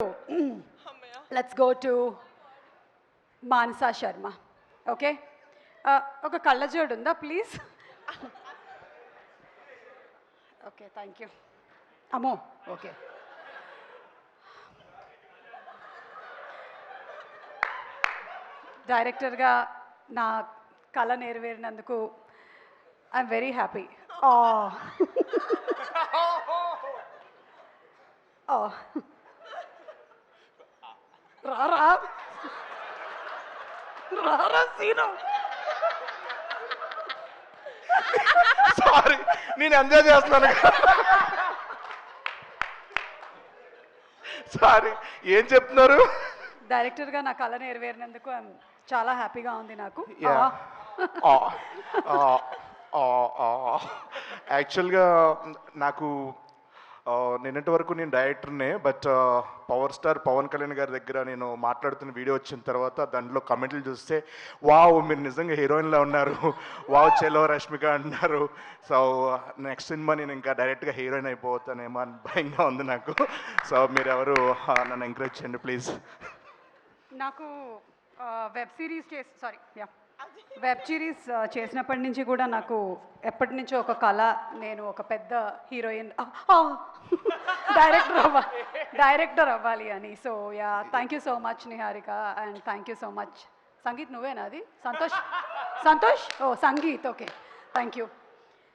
Let's go to Manasa Sharma. Okay? ఒక కళ్ళజోడు ఉందా ప్లీజ్? Okay, thank you. అమ్మో, ఓకే. డైరెక్టర్గా నా కళ నెరవేరినందుకు ఐఎమ్ వెరీ హ్యాపీ. రారా రారా సీను. సారీ, నేను ఎంజాయ్ చేస్తున్నాను. సారీ, ఏం చెప్తున్నారు? డైరెక్టర్గా నా కళ నెరవేరినందుకు చాలా హ్యాపీగా ఉంది నాకు. యాక్చువల్గా నాకు నిన్నటి వరకు నేను డైరెక్టర్నే, but power star Pavan Kalyan గారి దగ్గర నేను మాట్లాడుతున్న వీడియో వచ్చిన తర్వాత దాంట్లో కమెంట్లు చూస్తే వావ్ మీరు నిజంగా హీరోయిన్లా ఉన్నారు, వావ్ చెలో రష్మిక అంటున్నారు. సో నెక్స్ట్ సినిమా నేను ఇంకా డైరెక్ట్గా హీరోయిన్ అయిపోతానేమో అని భయంగా ఉంది నాకు. సో మీరు ఎవరు నన్ను ఎంకరేజ్ చేయండి ప్లీజ్. నాకు వెబ్ సిరీస్ చేసినప్పటి నుంచి కూడా నాకు ఎప్పటి నుంచో ఒక కళ, నేను ఒక పెద్ద హీరోయిన్ డైరెక్టర్ అవ్వాలి అని. So yeah, thank you so much Niharika, and thank you so much. Sangeet నువ్వేనా అది? సంతోష్ ఓ సంగీత్, ఓకే, థ్యాంక్ యూ.